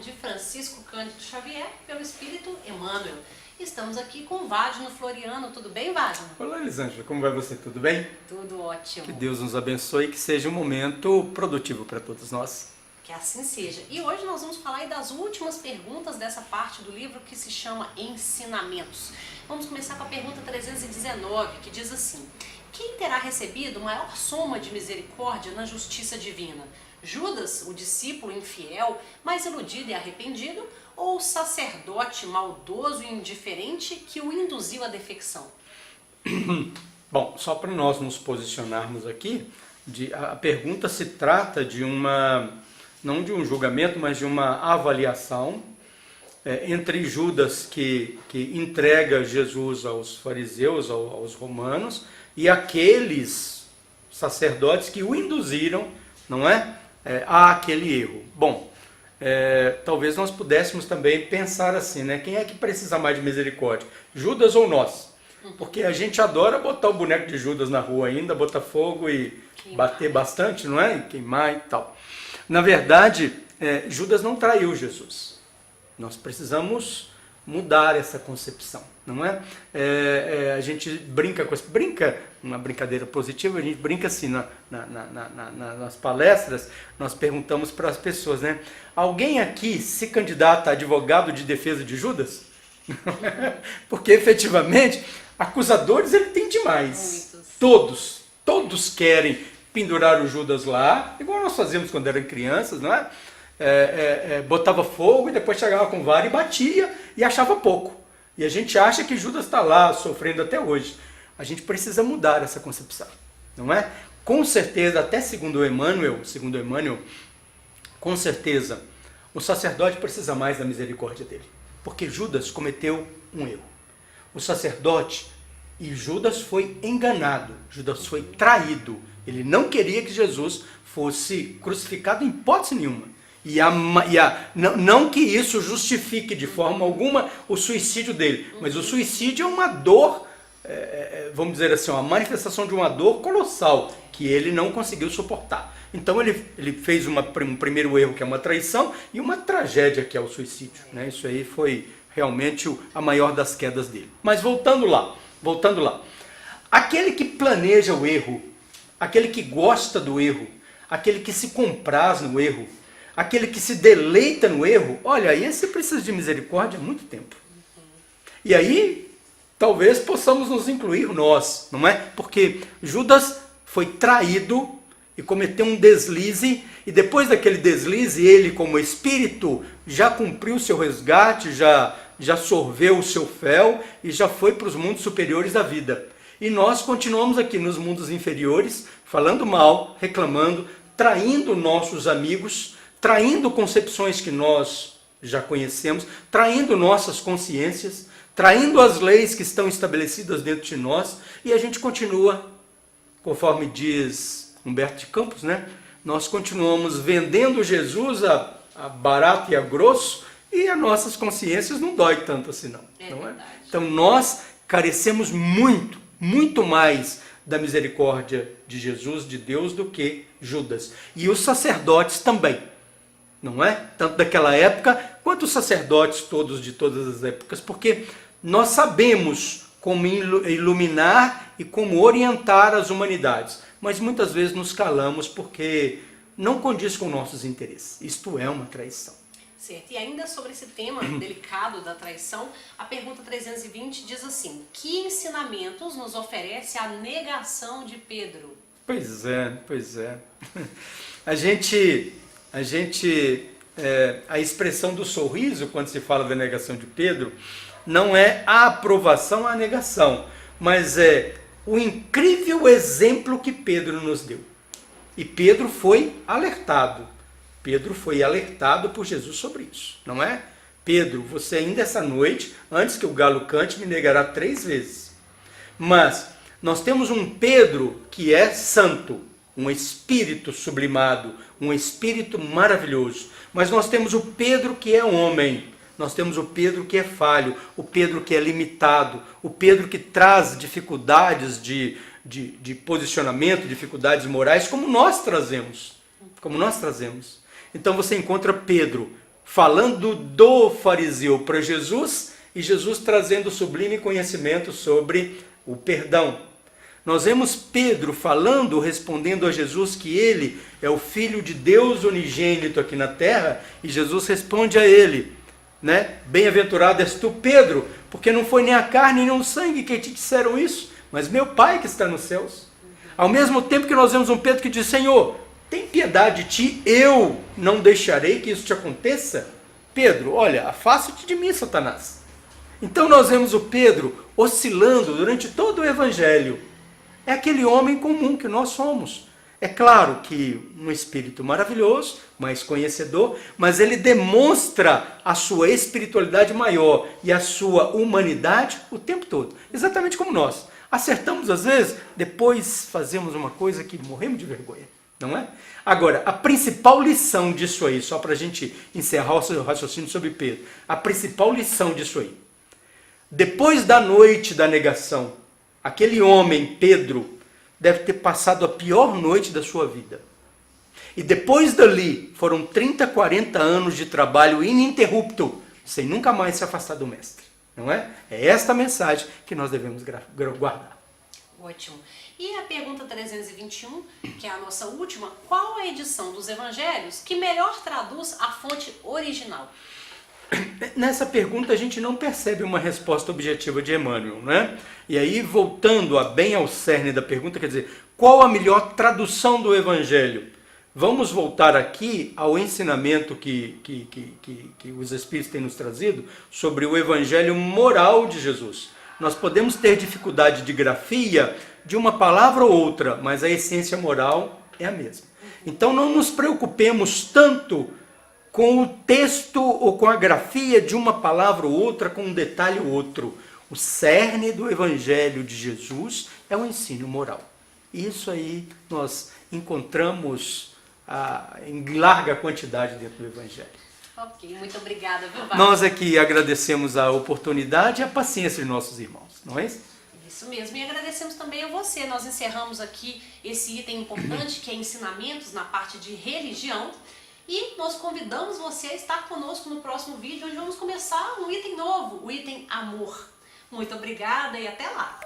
de Francisco Cândido Xavier, pelo Espírito Emmanuel. Estamos aqui com o Wagner Floriano. Tudo bem, Wagner? Olá, Elisângela. Como vai você? Tudo bem? Tudo ótimo. Que Deus nos abençoe e que seja um momento produtivo para todos nós. Que assim seja. E hoje nós vamos falar aí das últimas perguntas dessa parte do livro que se chama Ensinamentos. Vamos começar com a pergunta 319, que diz assim: quem terá recebido maior soma de misericórdia na justiça divina? Judas, o discípulo infiel, mais iludido e arrependido, ou o sacerdote maldoso e indiferente que o induziu à defecção? Bom, só para nós nos posicionarmos aqui, a pergunta se trata de não de um julgamento, mas de uma avaliação entre Judas, que entrega Jesus aos fariseus, aos romanos, e aqueles sacerdotes que o induziram, não é? A aquele erro. Bom, talvez nós pudéssemos também pensar assim, né? Quem é que precisa mais de misericórdia? Judas ou nós? Porque a gente adora botar o boneco de Judas na rua ainda, botar fogo e bater bastante, não é? E queimar e tal. Na verdade, Judas não traiu Jesus. Nós precisamos mudar essa concepção, não é? A gente brinca com isso, uma brincadeira positiva, a gente brinca assim, nas palestras, nós perguntamos para as pessoas, né? Alguém aqui se candidata a advogado de defesa de Judas? Porque efetivamente, acusadores ele tem demais. Muitos. Todos querem pendurar o Judas lá, igual nós fazíamos quando eram crianças, não é? Botava fogo e depois chegava com vara e batia e achava pouco. E a gente acha que Judas está lá sofrendo até hoje. A gente precisa mudar essa concepção, não é? Com certeza, até segundo Emmanuel, com certeza, o sacerdote precisa mais da misericórdia dele. Porque Judas cometeu um erro. O sacerdote, e Judas foi enganado, Judas foi traído. Ele não queria que Jesus fosse crucificado em hipótese nenhuma. Não que isso justifique de forma alguma o suicídio dele, mas o suicídio é uma dor, vamos dizer assim, uma manifestação de uma dor colossal, que ele não conseguiu suportar. Então ele fez um primeiro erro, que é uma traição, e uma tragédia, que é o suicídio, né? Isso aí foi realmente a maior das quedas dele. Mas voltando lá, aquele que planeja o erro, aquele que gosta do erro, aquele que se compraz no erro, aquele que se deleita no erro, olha, esse precisa de misericórdia há muito tempo. E aí, talvez possamos nos incluir nós, não é? Porque Judas foi traído e cometeu um deslize, e depois daquele deslize, ele, como espírito, já cumpriu o seu resgate, já sorveu o seu fel e já foi para os mundos superiores da vida. E nós continuamos aqui nos mundos inferiores, falando mal, reclamando, traindo nossos amigos, traindo concepções que nós já conhecemos, traindo nossas consciências, traindo as leis que estão estabelecidas dentro de nós, e a gente continua, conforme diz Humberto de Campos, né? Nós continuamos vendendo Jesus a barato e a grosso, e as nossas consciências não dói tanto assim não. Não é? Então nós carecemos muito mais da misericórdia de Jesus, de Deus, do que Judas. E os sacerdotes também. Não é? Tanto daquela época, quanto os sacerdotes todos de todas as épocas, porque nós sabemos como iluminar e como orientar as humanidades, mas muitas vezes nos calamos porque não condiz com nossos interesses. Isto é uma traição. Certo. E ainda sobre esse tema delicado da traição, a pergunta 320 diz assim: que ensinamentos nos oferece a negação de Pedro? Pois é. A expressão do sorriso, quando se fala da negação de Pedro, não é a aprovação à negação, mas é o incrível exemplo que Pedro nos deu. E Pedro foi alertado. Pedro foi alertado por Jesus sobre isso, não é? Pedro, você ainda essa noite, antes que o galo cante, me negará 3 vezes. Mas nós temos um Pedro que é santo, um espírito sublimado, um espírito maravilhoso. Mas nós temos o Pedro que é homem, nós temos o Pedro que é falho, o Pedro que é limitado, o Pedro que traz dificuldades de posicionamento, dificuldades morais, como nós trazemos. Então você encontra Pedro falando do fariseu para Jesus e Jesus trazendo sublime conhecimento sobre o perdão. Nós vemos Pedro falando, respondendo a Jesus que ele é o Filho de Deus unigênito aqui na terra, e Jesus responde a ele, né? Bem-aventurado és tu, Pedro, porque não foi nem a carne nem o sangue que te disseram isso, mas meu Pai que está nos céus. Ao mesmo tempo que nós vemos um Pedro que diz, Senhor, tem piedade de ti, eu não deixarei que isso te aconteça. Pedro, olha, afasta-te de mim, Satanás. Então nós vemos o Pedro oscilando durante todo o Evangelho. É aquele homem comum que nós somos. É claro que um espírito maravilhoso, mais conhecedor, mas ele demonstra a sua espiritualidade maior e a sua humanidade o tempo todo. Exatamente como nós. Acertamos às vezes, depois fazemos uma coisa que morremos de vergonha. Não é? Agora, a principal lição disso aí, só para a gente encerrar o seu raciocínio sobre Pedro, a principal lição disso aí, depois da noite da negação, aquele homem, Pedro, deve ter passado a pior noite da sua vida. E depois dali, foram 30, 40 anos de trabalho ininterrupto, sem nunca mais se afastar do mestre. Não é? É esta mensagem que nós devemos guardar. Ótimo. E a pergunta 321, que é a nossa última, qual a edição dos evangelhos que melhor traduz a fonte original? Nessa pergunta a gente não percebe uma resposta objetiva de Emmanuel, né? E aí, voltando bem ao cerne da pergunta, quer dizer, qual a melhor tradução do evangelho? Vamos voltar aqui ao ensinamento que os Espíritos têm nos trazido sobre o evangelho moral de Jesus. Nós podemos ter dificuldade de grafia de uma palavra ou outra, mas a essência moral é a mesma. Então não nos preocupemos tanto com o texto ou com a grafia de uma palavra ou outra, com um detalhe ou outro. O cerne do Evangelho de Jesus é o ensino moral. Isso aí nós encontramos em larga quantidade dentro do Evangelho. Ok, muito obrigada, viu, Wagner? Nós aqui agradecemos a oportunidade e a paciência de nossos irmãos, não é isso? Isso mesmo, e agradecemos também a você. Nós encerramos aqui esse item importante, que é ensinamentos na parte de religião, e nós convidamos você a estar conosco no próximo vídeo, onde vamos começar um item novo, o item amor. Muito obrigada e até lá!